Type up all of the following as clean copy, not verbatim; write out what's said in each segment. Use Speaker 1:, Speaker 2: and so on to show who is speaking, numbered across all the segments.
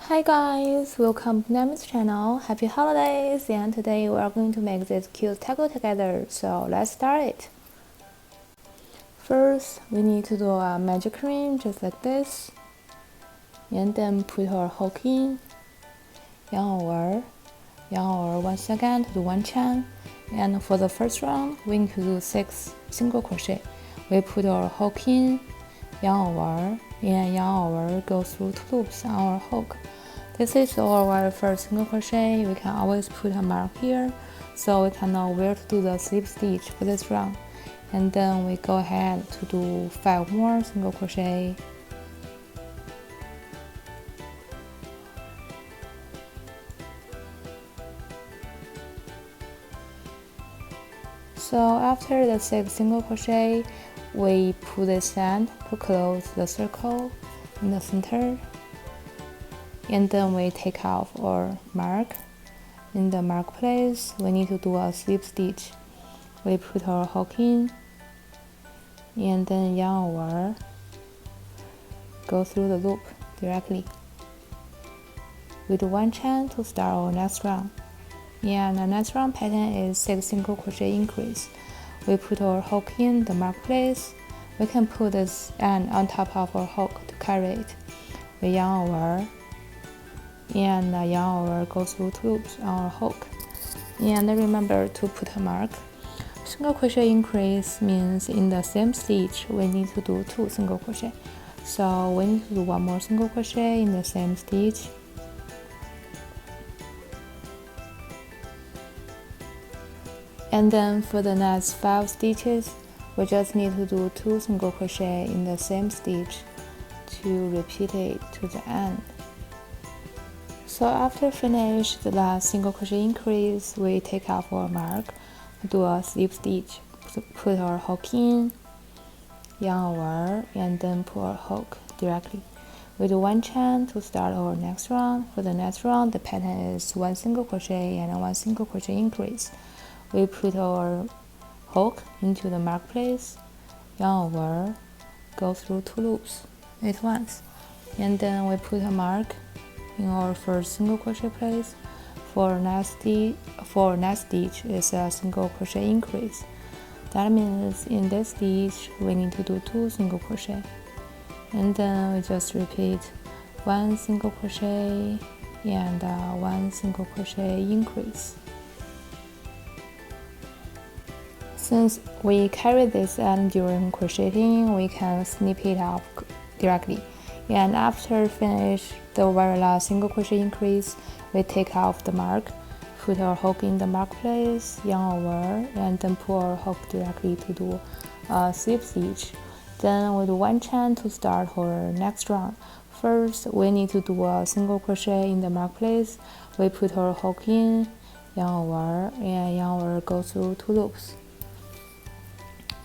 Speaker 1: Hi guys, welcome to Nami's channel. Happy holidays, and today we are going to make this cute taco together, so let's start it. First, we need to do a magic ring just like this, and then put our hook in, yarn over once again to do one chain, and for the first round we need to do 6 single crochet. We put our hook in, yarn over, and yarn over, go through 2 loops on our hook. This is our very first single crochet. We can always put a mark here so we can know where to do the slip stitch for this round. And then we go ahead to do 5 more single crochet. So after the 6 single crochet, we put this end to close the circle in the center. And then we take off our mark. In the mark place, we need to do a slip stitch. We put our hook in, and then yarn over, go through the loop directly. We do 1 chain to start our next round. And the next round pattern is 6 single crochet increase. We put our hook in the mark place. We can put this end on top of our hook to carry it. We yarn over, and yarn over, go through 2 loops on our hook. And remember to put a mark. Single crochet increase means in the same stitch we need to do 2 single crochet. So we need to do 1 more single crochet in the same stitch. And then for the next 5 stitches, we just need to do 2 single crochet in the same stitch to repeat it to the end. So after finish the last single crochet increase, we take off our mark, do a slip stitch, put our hook in, yarn over, and then pull our hook directly. We do 1 chain to start our next round. For the next round, the pattern is 1 single crochet and 1 single crochet increase. We put our hook into the mark place, yarn over, go through 2 loops at once, and then we put a mark in our first single crochet place. For next stitch is a single crochet increase. That means in this stitch we need to do 2 single crochet, and then we just repeat 1 single crochet and 1 single crochet increase. Since we carry this end during crocheting, we can snip it off directly. And after finish the very last single crochet increase, we take off the mark, put our hook in the mark place, yarn over, and then pull our hook directly to do a slip stitch. Then we do 1 chain to start our next round. First, we need to do a single crochet in the mark place. We put our hook in, yarn over, and yarn over, go through 2 loops,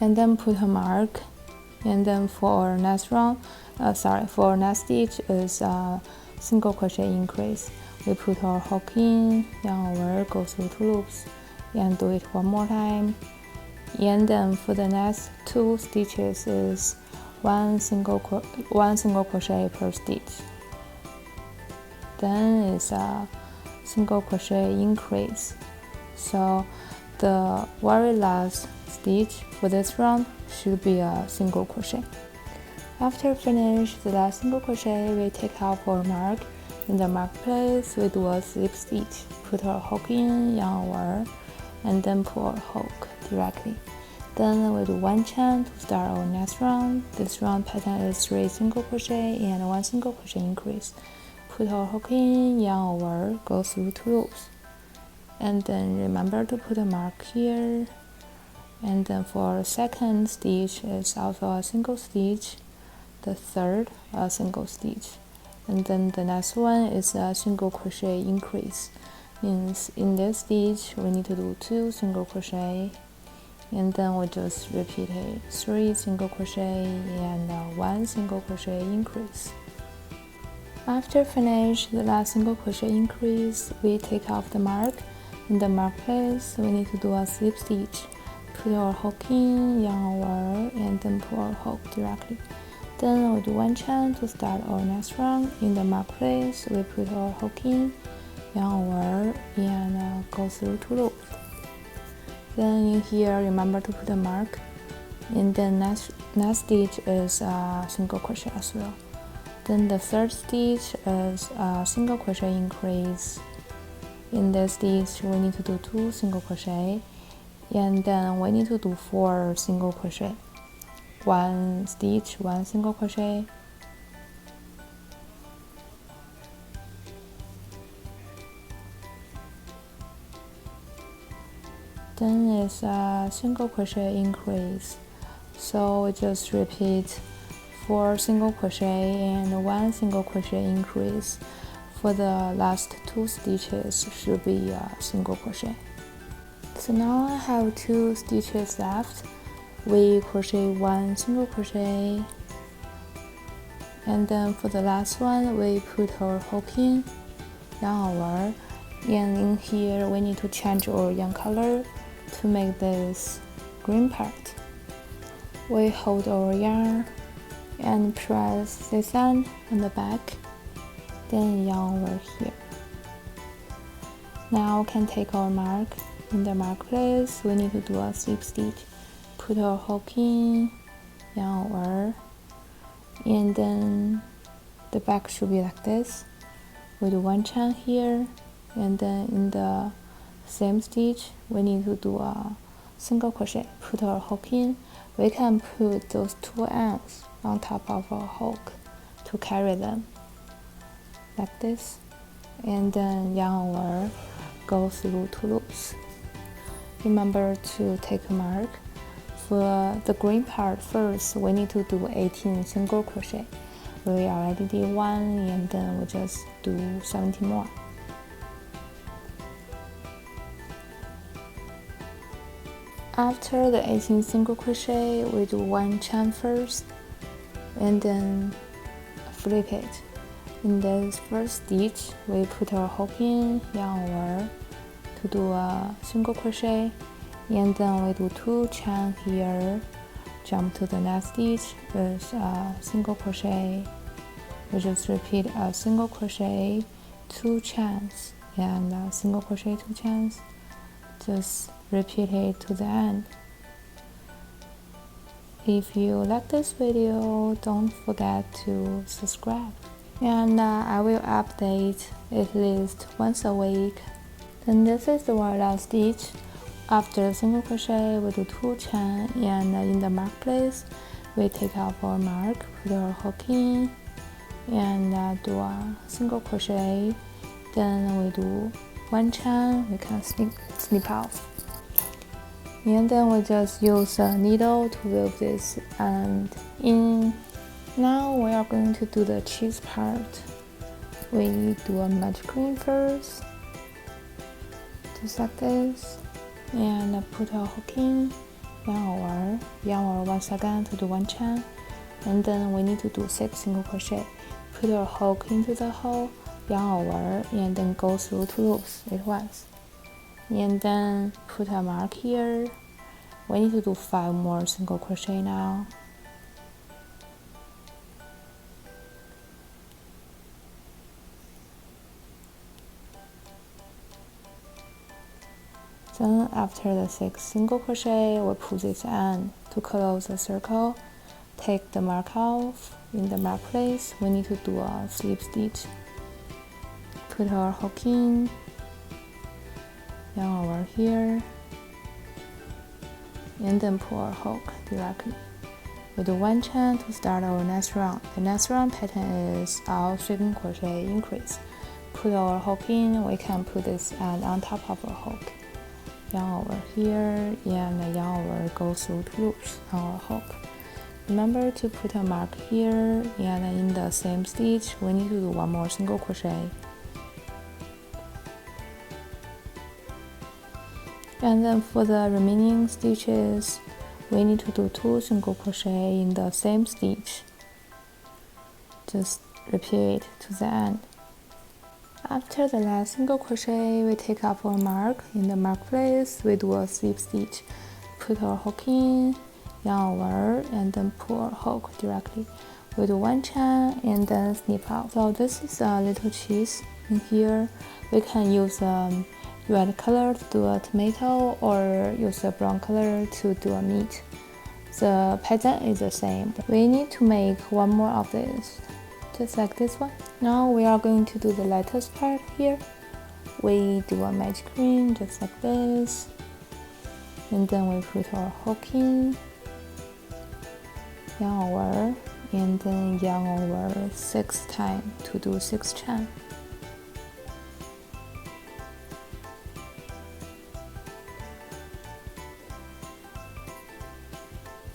Speaker 1: and then put a mark. And then for our next round, for our next stitch is a single crochet increase. We put our hook in, yarn over, go through 2 loops, and do it 1 more time. And then for the next 2 stitches is 1 single crochet per stitch. Then is a single crochet increase. So the very last stitch for this round should be a single crochet. After finish the last single crochet, we take off our mark. In the mark place, we do a slip stitch, put our hook in, yarn over, and then pull our hook directly. Then we do 1 chain to start our next round. This round pattern is 3 single crochet and 1 single crochet increase. Put our hook in, yarn over, go through 2 loops, and then remember to put a mark here. And then for our second stitch is also a single stitch, the third a single stitch, and then the next one is a single crochet increase. Means in this stitch we need to do 2 single crochet, and then we just repeat it 3 single crochet and 1 single crochet increase. After finish the last single crochet increase, we take off the mark. In the mark place, we need to do a slip stitch, put our hook in, yarn over, and then pull our hook directly. Then we do 1 chain to start our next round. In the mark place, we put our hook in, yarn over, and go through 2 loops. Then in here, remember to put a mark. And then next stitch is a single crochet as well. Then the third stitch is a single crochet increase. In this stitch, we need to do 2 single crochet, and then we need to do 4 single crochet. 1 stitch, 1 single crochet. Then is a single crochet increase. So we just repeat 4 single crochet and 1 single crochet increase. For the last 2 stitches should be a single crochet. So now I have 2 stitches left. We crochet 1 single crochet, and then for the last one we put our hook in, yarn over, and in here we need to change our yarn color to make this green part. We hold our yarn and press this end on the back, then yarn over here. Now we can take our mark. In the mark place, we need to do a slip stitch. Put our hook in, yarn over, and then the back should be like this. We do 1 chain here, and then in the same stitch, we need to do a single crochet. Put our hook in. We can put those 2 ends on top of our hook to carry them, like this, and then yarn over, go through 2 loops. Remember to take a mark. For the green part first, we need to do 18 single crochet. We already did 1, and then we just do 17 more. After the 18 single crochet, we do 1 chain first, and then flip it. In this first stitch, we put our hook in, yarn over, to do a single crochet, and then we do 2 chain here, jump to the next stitch with a single crochet. We just repeat a single crochet, 2 chains, and a single crochet, 2 chains. Just repeat it to the end. If you like this video, don't forget to subscribe, and I will update at least once a week. Then this is the one last stitch. After the single crochet, we do 2 chain, and in the mark place, we take off our mark, put our hook in, and do a single crochet. Then we do 1 chain, we can snip off, and then we just use a needle to weave this end in. Now we are going to do the cheese part. We do a magic ring first, just like this, and put our hook in, yarn over once again to do 1 chain, and then we need to do 6 single crochet. Put our hook into the hole, yarn over, and then go through 2 loops at once, and then put a mark here. We need to do 5 more single crochet now. Then after the 6 single crochet, we pull this end to close the circle. Take the mark off. In the mark place, we need to do a slip stitch. Put our hook in, yarn over here, and then pull our hook directly. We do 1 chain to start our next round. The next round pattern is our single crochet increase. Put our hook in. We can put this end on top of our hook. Yarn over here, and yarn over, go through 2 loops on our hook. Remember to put a mark here, and in the same stitch, we need to do 1 more single crochet. And then for the remaining stitches, we need to do 2 single crochet in the same stitch. Just repeat to the end. After the last single crochet, we take off our mark. In the mark place, we do a slip stitch. Put our hook in, yarn over, and then pull our hook directly. we do one chain and then snip out. So this is a little cheese. In here we can use red color to do a tomato or use a brown color to do a meat. The pattern is the same. We need to make one more of this, just like this one. Now we are going to do the latest part here. We do a magic ring just like this, and then we put our hook in, yarn over, and then yarn over 6 times to do 6 chain.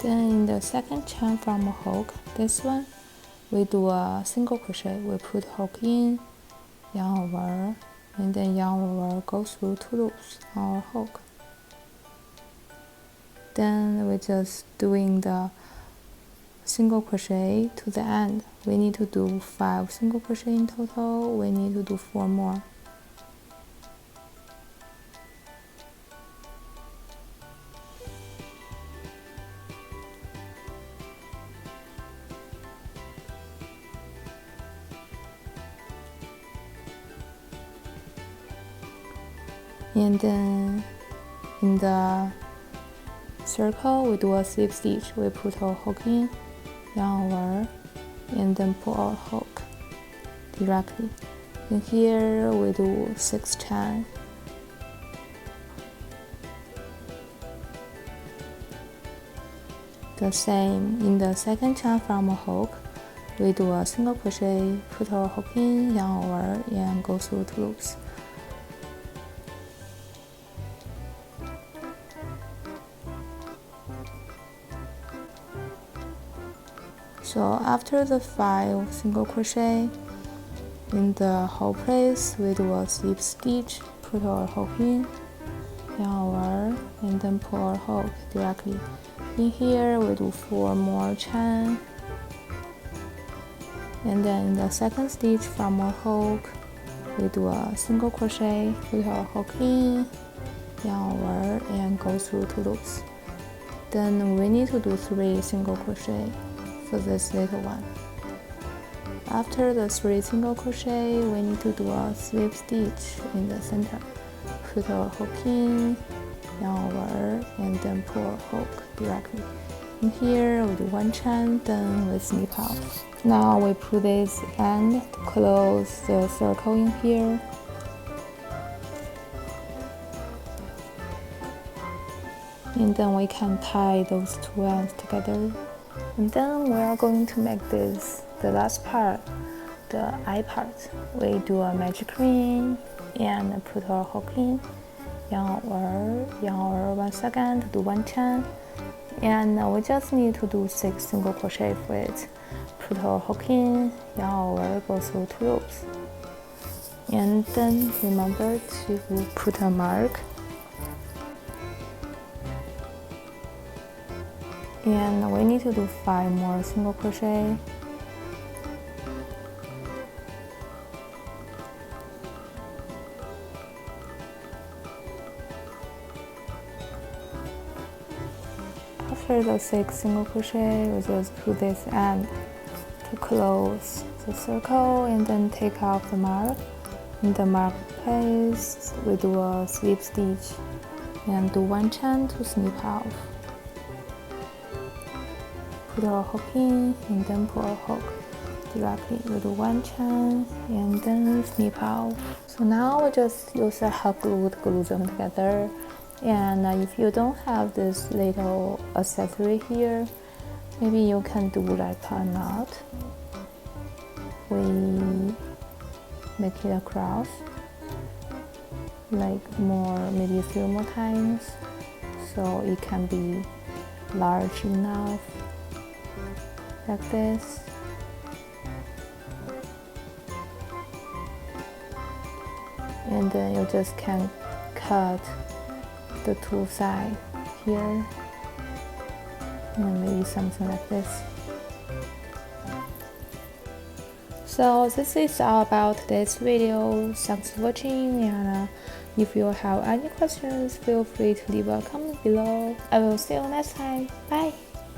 Speaker 1: Then in the second chain from a hook, this one, we do a single crochet. We put hook in, yarn over, and then yarn over, go through 2 loops on our hook. Then we're just doing the single crochet to the end. We need to do 5 single crochet in total. We need to do 4 more. And then in the circle we do a slip stitch. We put our hook in, yarn over, and then pull our hook directly. In here we do 6 chain. The same in the second chain from a hook, we do a single crochet, put our hook in, yarn over, and go through 2 loops. So after the 5 single crochet, in the whole place we do a slip stitch, put our hook in, yarn over, and then pull our hook directly. In here we do 4 more chain, and then in the second stitch from our hook, we do a single crochet, put our hook in, yarn over, and go through 2 loops. Then we need to do 3 single crochet for this little one. After the 3 single crochet, we need to do a slip stitch in the center. Put our hook in, yarn over, and then pull our hook directly. In here we do 1 chain, then we snip out. Now we put this end to close the circle in here. And then we can tie those 2 ends together. And then we are going to make this the last part, the eye part. We do a magic ring and put our hook in, yarn over once again to do 1 chain, and we just need to do 6 single crochet for it. Put our hook in, yarn over, go through 2 loops, and then remember to put a mark. And we need to do 5 more single crochet. After the 6 single crochet, we just put this end to close the circle and then take off the mark. In the mark place, we do a slip stitch and do 1 chain to snip off. Put our hook in and then pull our hook directly. We do 1 chain and then snip out. So now we just use a hot glue to glue them together. And if you don't have this little accessory here, maybe you can do like a knot. We make it across, like maybe a few more times, so it can be large enough, like this. And then you just can cut the 2 sides here, and maybe something like this. So this is all about today's video. Thanks for watching, and if you have any questions, feel free to leave a comment below. I will see you next time. Bye!